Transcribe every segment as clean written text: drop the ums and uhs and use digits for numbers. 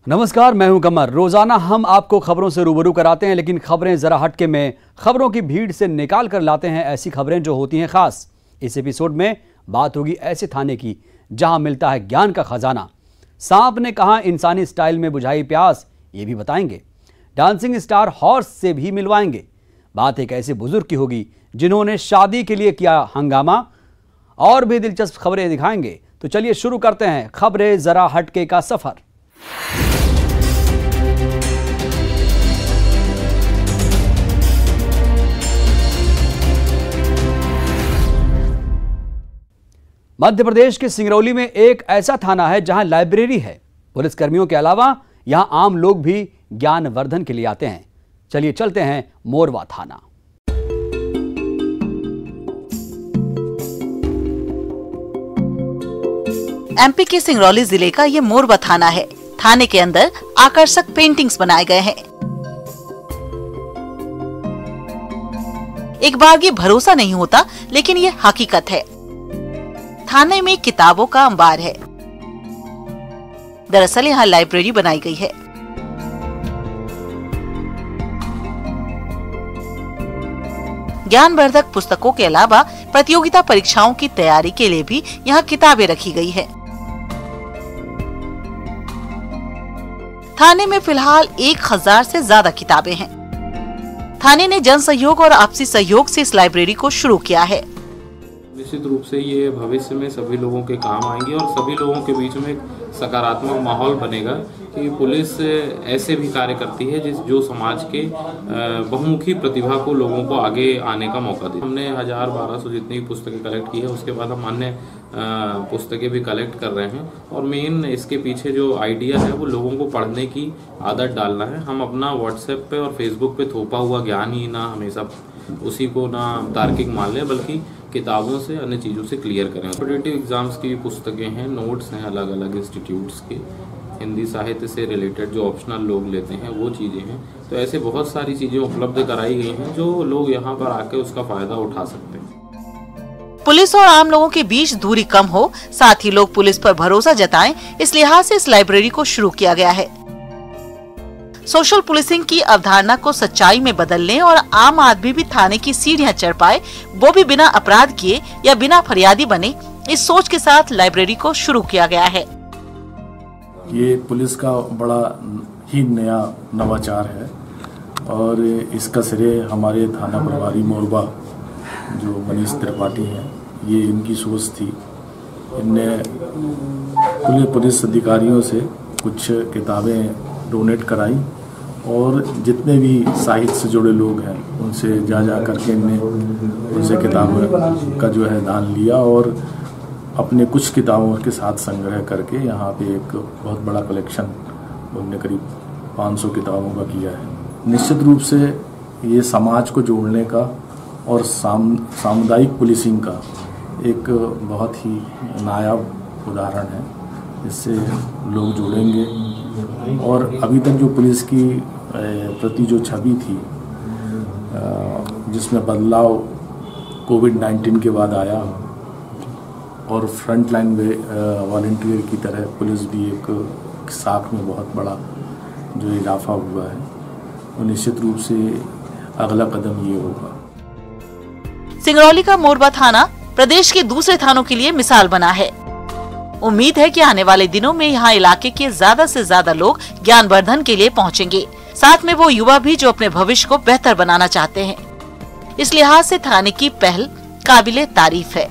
नमस्कार, मैं हूं कमर। रोजाना हम आपको खबरों से रूबरू कराते हैं, लेकिन खबरें जरा हटके में खबरों की भीड़ से निकाल कर लाते हैं ऐसी खबरें जो होती हैं खास। इस एपिसोड में बात होगी ऐसे थाने की जहां मिलता है ज्ञान का खजाना। सांप ने कहा इंसानी स्टाइल में बुझाई प्यास, ये भी बताएंगे। डांसिंग स्टार हॉर्स से भी मिलवाएंगे। बात एक ऐसे बुजुर्ग की होगी जिन्होंने शादी के लिए किया हंगामा। और भी दिलचस्प खबरें दिखाएंगे। तो चलिए शुरू करते हैं खबरें जरा हटके का सफर। मध्य प्रदेश के सिंगरौली में एक ऐसा थाना है जहां लाइब्रेरी है। पुलिसकर्मियों के अलावा यहां आम लोग भी ज्ञानवर्धन के लिए आते हैं। चलिए चलते हैं मोरवा थाना। एमपी के सिंगरौली जिले का ये मोरवा थाना है। थाने के अंदर आकर्षक पेंटिंग्स बनाए गए हैं। एक बार ये भरोसा नहीं होता, लेकिन ये हकीकत है। थाने में किताबों का अंबार है। दरअसल यहाँ लाइब्रेरी बनाई गई है। ज्ञानवर्धक पुस्तकों के अलावा प्रतियोगिता परीक्षाओं की तैयारी के लिए भी यहाँ किताबें रखी गई है। थाने में फिलहाल 1000 से ज्यादा किताबें हैं। थाने ने जन सहयोग और आपसी सहयोग से इस लाइब्रेरी को शुरू किया है। निश्चित रूप से ये भविष्य में सभी लोगों के काम आएंगी और सभी लोगों के बीच में एक सकारात्मक माहौल बनेगा कि पुलिस ऐसे भी कार्य करती है जो समाज के बहुमुखी प्रतिभा को लोगों को आगे आने का मौका दे। हमने 1000-1200 जितनी पुस्तकें कलेक्ट की है, उसके बाद हम अन्य पुस्तकें भी कलेक्ट कर रहे हैं। और मेन इसके पीछे जो आइडिया है वो लोगों को पढ़ने की आदत डालना है। हम अपना व्हाट्सएप पे और फेसबुक पे थोपा हुआ ज्ञान ही ना हमेशा उसी को ना तार्किक मान लें, बल्कि किताबों से अन्य चीज़ों से क्लियर करें। कॉम्पिटिटिव एग्जाम्स की पुस्तकें हैं, नोट्स हैं अलग अलग इंस्टीट्यूट्स के, हिंदी साहित्य से रिलेटेड जो ऑप्शनल लोग लेते हैं वो चीज़ें हैं। तो ऐसे बहुत सारी चीज़ें उपलब्ध कराई गई हैं जो लोग यहाँ पर आके उसका फ़ायदा उठा सकते हैं। पुलिस और आम लोगों के बीच दूरी कम हो, साथ ही लोग पुलिस पर भरोसा जताएं, इस लिहाज से इस लाइब्रेरी को शुरू किया गया है। सोशल पुलिसिंग की अवधारणा को सच्चाई में बदलने और आम आदमी भी थाने की सीढ़ियां चढ़ पाए, वो भी बिना अपराध किए या बिना फरियादी बने, इस सोच के साथ लाइब्रेरी को शुरू किया गया है। ये पुलिस का बड़ा ही नया नवाचार है और इसका श्रेय हमारे थाना प्रभारी मोरवा जो मनीष त्रिपाठी हैं, ये इनकी सोच थी। इनने पुलिस अधिकारियों से कुछ किताबें डोनेट कराई और जितने भी साहित्य से जुड़े लोग हैं उनसे जा करके इनने उनसे किताबों का जो है दान लिया और अपने कुछ किताबों के साथ संग्रह करके यहाँ पे एक बहुत बड़ा कलेक्शन उनने करीब 500 किताबों का किया है। निश्चित रूप से ये समाज को जोड़ने का और सामुदायिक पुलिसिंग का एक बहुत ही नायाब उदाहरण है। इससे लोग जुड़ेंगे और अभी तक जो पुलिस की प्रति जो छवि थी जिसमें बदलाव कोविड-19 के बाद आया और फ्रंट लाइन वॉलंटियर की तरह पुलिस भी एक साख में बहुत बड़ा जो इजाफा हुआ है, तो निश्चित रूप से अगला कदम ये होगा। सिंगरौली का मोरवा थाना प्रदेश के दूसरे थानों के लिए मिसाल बना है। उम्मीद है कि आने वाले दिनों में यहाँ इलाके के ज्यादा से ज्यादा लोग ज्ञानवर्धन के लिए पहुँचेंगे, साथ में वो युवा भी जो अपने भविष्य को बेहतर बनाना चाहते हैं। इस लिहाज से थाने की पहल काबिले तारीफ है।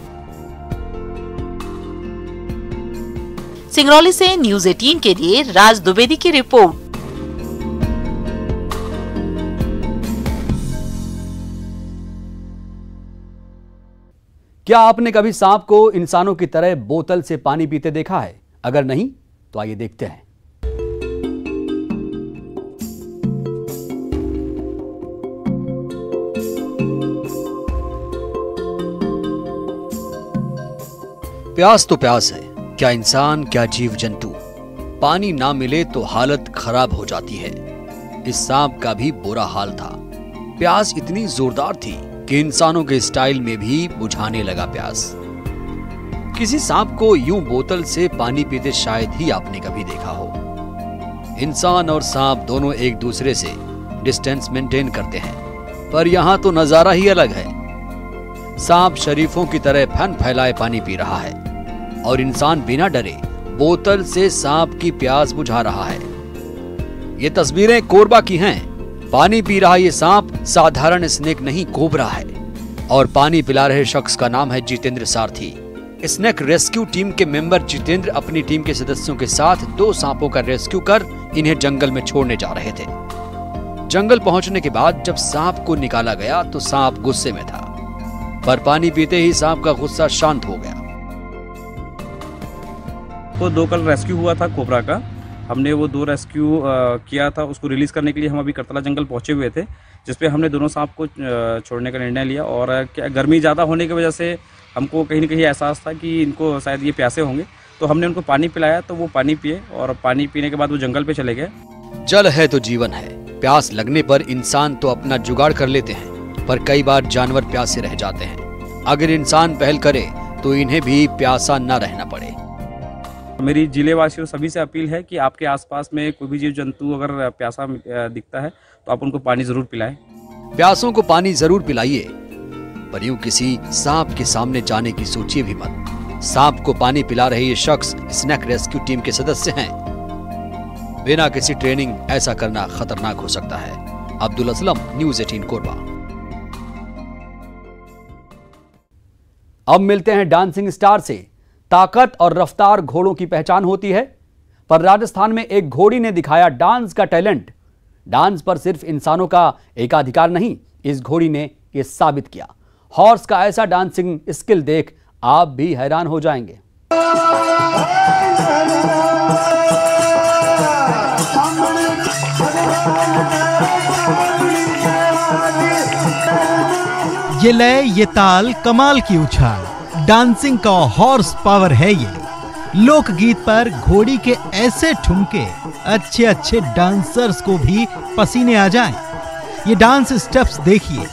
सिंगरौली से न्यूज़ 18 के लिए राज द्विवेदी की रिपोर्ट। क्या आपने कभी सांप को इंसानों की तरह बोतल से पानी पीते देखा है? अगर नहीं तो आइए देखते हैं। प्यास तो प्यास है, क्या इंसान क्या जीव जंतु। पानी ना मिले तो हालत खराब हो जाती है। इस सांप का भी बुरा हाल था। प्यास इतनी जोरदार थी कि इंसानों के स्टाइल में भी बुझाने लगा प्यास। किसी सांप को यूं बोतल से पानी पीते शायद ही आपने कभी देखा हो। इंसान और सांप दोनों एक दूसरे से डिस्टेंस मेंटेन करते हैं, पर यहाँ तो नजारा ही अलग है। सांप शरीफों की तरह फन फैलाए पानी पी रहा है और इंसान बिना डरे बोतल से सांप की प्यास बुझा रहा है। ये तस्वीरें कोरबा की हैं। पानी पी रहा ये सांप साधारण स्नेक नहीं, कोबरा है और पानी पिला रहे शख्स का नाम है जितेंद्र सारथी। स्नेक रेस्क्यू टीम के मेंबर जितेंद्र अपनी टीम के सदस्यों के साथ 2 सांपों का रेस्क्यू कर इन्हें जंगल में छोड़ने जा रहे थे। जंगल पहुंचने के बाद जब सांप को निकाला गया तो सांप गुस्से में था, पर पानी पीते ही सांप का गुस्सा शांत हो गया। तो 2 कल रेस्क्यू हुआ था कोबरा का। हमने वो 2 रेस्क्यू किया था। उसको रिलीज करने के लिए हम अभी करतला जंगल पहुंचे हुए थे, जिसपे हमने दोनों सांप को छोड़ने का निर्णय लिया। और क्या गर्मी ज़्यादा होने की वजह से हमको कहीं न कहीं एहसास था कि इनको शायद ये प्यासे होंगे, तो हमने उनको पानी पिलाया। तो वो पानी पिए और पानी पीने के बाद वो जंगल पे चले गए। जल है तो जीवन है। प्यास लगने पर इंसान तो अपना जुगाड़ कर लेते हैं, पर कई बार जानवर प्यासे रह जाते हैं। अगर इंसान पहल करे तो इन्हें भी प्यासा न रहना पड़े। मेरी जिले वासियों सभी से अपील है कि आपके आसपास में कोई भी जीव जंतु अगर प्यासा दिखता है तो आप उनको पानी जरूर पिलाएं। प्यासों को पानी जरूर पिलाइए, पर यूं किसी सांप के सामने जाने की सोचिए भी मत। सांप को पानी पिला रहे ये शख्स स्नेक रेस्क्यू टीम के सदस्य हैं। बिना किसी ट्रेनिंग ऐसा करना खतरनाक हो सकता है। अब्दुल असलम, न्यूज़ 18 कोरबा। अब मिलते हैं डांसिंग स्टार से। ताकत और रफ्तार घोड़ों की पहचान होती है, पर राजस्थान में एक घोड़ी ने दिखाया डांस का टैलेंट। डांस पर सिर्फ इंसानों का एकाधिकार नहीं, इस घोड़ी ने यह साबित किया। हॉर्स का ऐसा डांसिंग स्किल देख आप भी हैरान हो जाएंगे। ये लय, ये ताल, कमाल की उछाल, डांसिंग का हॉर्स पावर है ये। लोकगीत पर घोड़ी के ऐसे ठुमके अच्छे अच्छे डांसर्स को भी पसीने आ जाएं। ये डांस स्टेप्स देखिए।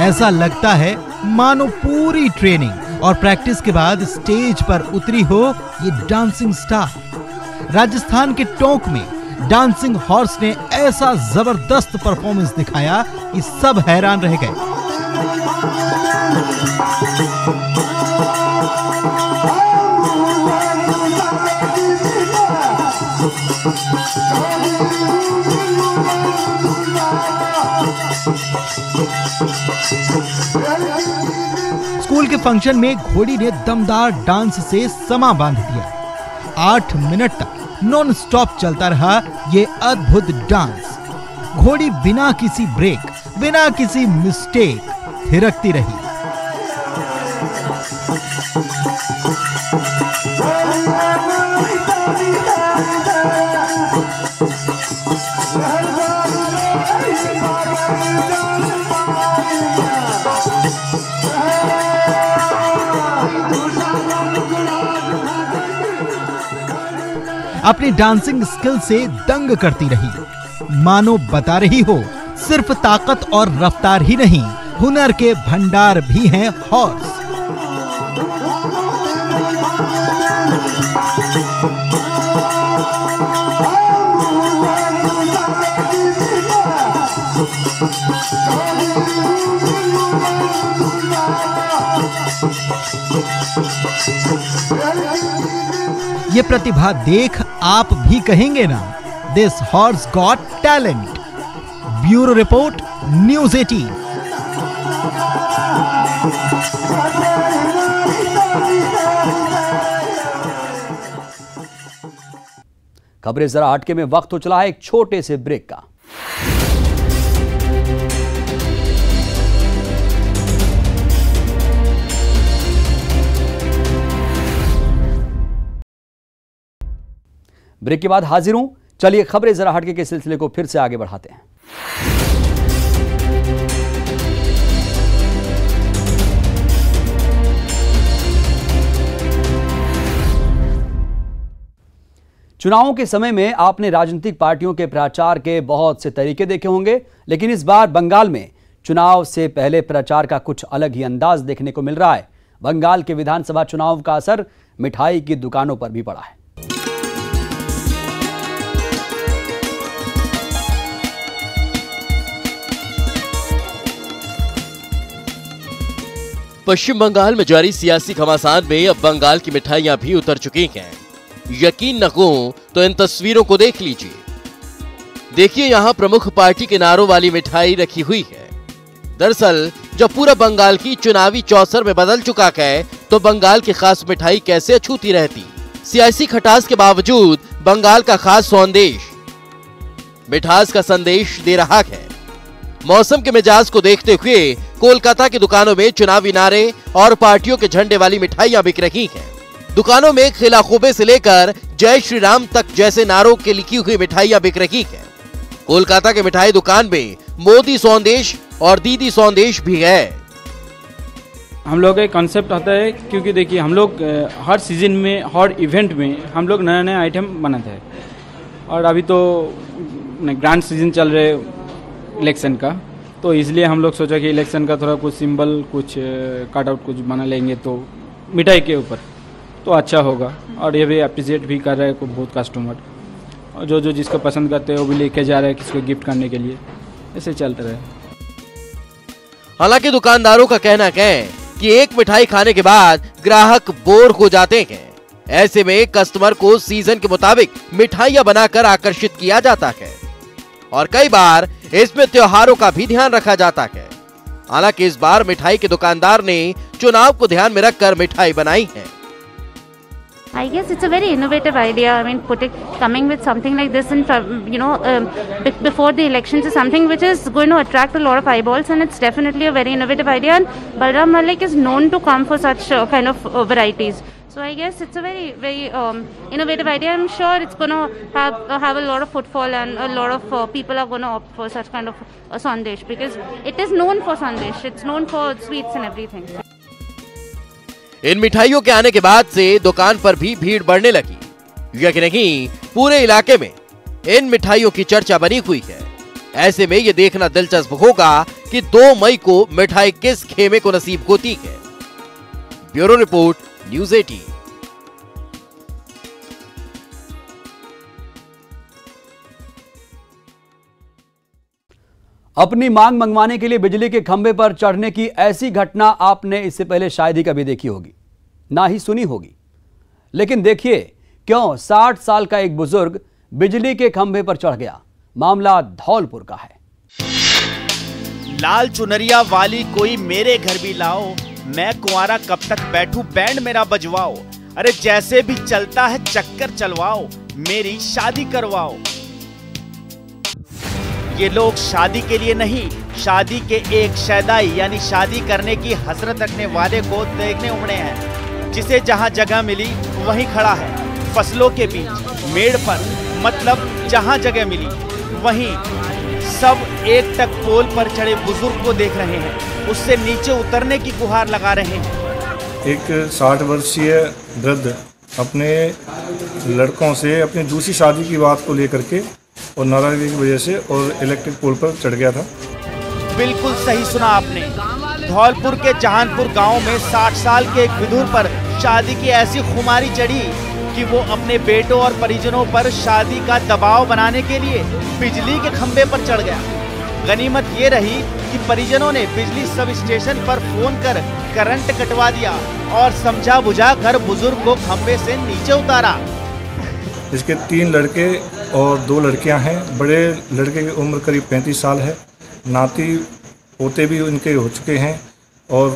ऐसा लगता है मानो पूरी ट्रेनिंग और प्रैक्टिस के बाद स्टेज पर उतरी हो ये डांसिंग स्टार। राजस्थान के टोंक में डांसिंग हॉर्स ने ऐसा जबरदस्त परफॉर्मेंस दिखाया कि सब हैरान रह गए। स्कूल के फंक्शन में घोड़ी ने दमदार डांस से समा बांध दिया। 8 मिनट तक नॉन स्टॉप चलता रहा ये अद्भुत डांस। घोड़ी बिना किसी ब्रेक, बिना किसी मिस्टेक थिरकती रही। अपनी डांसिंग स्किल से दंग करती रही। मानो बता रही हो सिर्फ ताकत और रफ्तार ही नहीं, हुनर के भंडार भी हैं हॉर्स। ये प्रतिभा देख आप भी कहेंगे ना, this horse got talent. Bureau report, news 18। खबरें जरा हटके में वक्त हो चला है एक छोटे से ब्रेक का। ब्रेक के बाद हाजिर हूं। चलिए खबरें जरा हटके के सिलसिले को फिर से आगे बढ़ाते हैं। चुनावों के समय में आपने राजनीतिक पार्टियों के प्रचार के बहुत से तरीके देखे होंगे, लेकिन इस बार बंगाल में चुनाव से पहले प्रचार का कुछ अलग ही अंदाज देखने को मिल रहा है। बंगाल के विधानसभा चुनाव का असर मिठाई की दुकानों पर भी पड़ा है। पश्चिम बंगाल में जारी सियासी घमासान में अब बंगाल की मिठाइयां भी उतर चुकी हैं। यकीन न हो तो इन तस्वीरों को देख लीजिए। देखिए, यहां प्रमुख पार्टी के नारों वाली मिठाई रखी हुई है। दरअसल जब पूरा बंगाल की चुनावी चौसर में बदल चुका है तो बंगाल की खास मिठाई कैसे अछूती रहती। सियासी खटास के बावजूद बंगाल का खास संदेश मिठास का संदेश दे रहा है। मौसम के मिजाज को देखते हुए कोलकाता की दुकानों में चुनावी नारे और पार्टियों के झंडे वाली मिठाइयां बिक रही हैं। दुकानों में खिला खूबे से लेकर जय श्री राम तक जैसे नारों के लिखी हुई मिठाइयां बिक रही हैं। कोलकाता के मिठाई दुकान में मोदी संदेश और दीदी संदेश भी है। हम लोग का कॉन्सेप्ट आता है, क्योंकि देखिए हम लोग हर सीजन में हर इवेंट में हम लोग नया नया आइटम बनाते हैं, और अभी तो ग्रैंड सीजन चल रहे इलेक्शन का, तो इसलिए हम लोग सोचा कि इलेक्शन का थोड़ा कुछ सिंबल, कुछ कट आउट कुछ बना लेंगे तो मिठाई के ऊपर तो अच्छा होगा। और ये भी अप्रिशिएट भी कर रहे हैं बहुत कस्टमर, और जो जो जिसको पसंद करते हैं वो भी लेके जा रहे हैं किसी को गिफ्ट करने के लिए, ऐसे चलते रहे। हालांकि दुकानदारों का कहना है कि एक मिठाई खाने के बाद ग्राहक बोर हो जाते हैं। ऐसे में कस्टमर को सीजन के मुताबिक मिठाइयां बनाकर आकर्षित किया जाता है, और कई बार इसमें त्योहारों का भी ध्यान रखा जाता है। हालांकि इस बार मिठाई के दुकानदार ने चुनाव को ध्यान में रखकर मिठाई बनाई है। I guess it's a very innovative idea. I mean, coming with something like this in, before the elections is something which is going to attract a lot of eyeballs, and it's definitely a very innovative idea. And Balram Malik is known to come for such kind of varieties. So I guess it's a very, very innovative idea. I'm sure it's going to have a lot of footfall, and a lot of people are going to opt for such kind of sandesh, because it is known for sandesh. It's known for sweets and everything. इन मिठाइयों के आने के बाद से दुकान पर भी भीड़ बढ़ने लगी। यकीन नहीं, पूरे इलाके में इन मिठाइयों की चर्चा बनी हुई है। ऐसे में ये देखना दिलचस्प होगा कि 2 मई को मिठाई किस खेमे को नसीब होती है। Bureau report, news 18। अपनी मांग मंगवाने के लिए बिजली के खंभे पर चढ़ने की ऐसी घटना आपने इससे पहले शायद ही कभी देखी होगी, ना ही सुनी होगी। लेकिन देखिए क्यों 60 साल का एक बुजुर्ग बिजली के खंभे पर चढ़ गया। मामला धौलपुर का है। लाल चुनरिया वाली कोई मेरे घर भी लाओ, मैं कुंवारा कब तक बैठूं, बैंड मेरा बजवाओ। अरे जैसे भी चलता है चक्कर चलवाओ, मेरी शादी करवाओ। ये लोग शादी के लिए नहीं, शादी के एक शैदाई यानी शादी करने की हसरत रखने वाले को देखने उमड़े हैं, जिसे जहां जगह मिली वहीं खड़ा है। फसलों के बीच मेड़ पर, मतलब जहां जगह मिली वहीं सब एक टक पोल पर चढ़े बुजुर्ग को देख रहे हैं, उससे नीचे उतरने की गुहार लगा रहे हैं। एक 60 वर्षीय वृद्ध अपने लड़कों से अपनी दूसरी शादी की बात को लेकर के और नाराजगी की वजह से और इलेक्ट्रिक पोल पर चढ़ गया था। बिल्कुल सही सुना आपने। धौलपुर के जहानपुर गांव में 60 साल के एक विधुर पर शादी की ऐसी खुमारी चढ़ी कि वो अपने बेटों और परिजनों पर शादी का दबाव बनाने के लिए बिजली के खंभे पर चढ़ गया। गनीमत ये रही कि परिजनों ने बिजली सब स्टेशन पर फोन कर करंट कटवा दिया और समझा बुझा कर बुजुर्ग को खंभे से नीचे उतारा। इसके 3 लड़के और 2 लड़कियां हैं। बड़े लड़के की उम्र करीब 35 साल है। नाती पोते भी उनके हो चुके हैं, और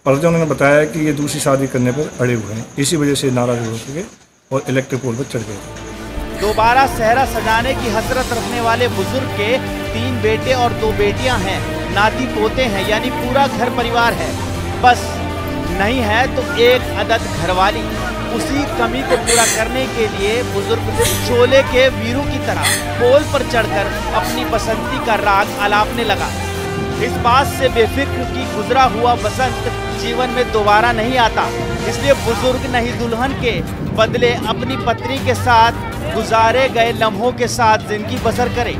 परिजनों ने बताया कि ये दूसरी शादी करने पर अड़े हुए हैं, इसी वजह से नाराज हो चुके और इलेक्ट्रिक पोल पर चढ़ गए। दोबारा सेहरा सजाने की हसरत रखने वाले बुजुर्ग के 3 बेटे और 2 बेटियां हैं, नाती पोते हैं, यानी पूरा घर परिवार है। बस नहीं है तो एक अदद घरवाली। उसी कमी को पूरा करने के लिए बुजुर्ग शोले के वीरू की तरह पोल पर चढ़कर अपनी बसंती का राग अलापने लगा। इस बात से बेफिक्र कि गुजरा हुआ बसंत जीवन में दोबारा नहीं आता, इसलिए बुजुर्ग नहीं दुल्हन के बदले अपनी पत्नी के साथ गुजारे गए लम्हों के साथ जिंदगी बसर करें।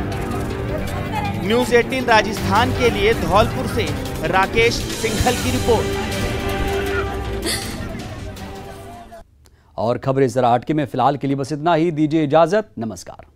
न्यूज़ 18 राजस्थान के लिए धौलपुर से राकेश सिंघल की रिपोर्ट। और खबरें जरा हटके में फिलहाल के लिए बस इतना ही। दीजिए इजाजत, नमस्कार।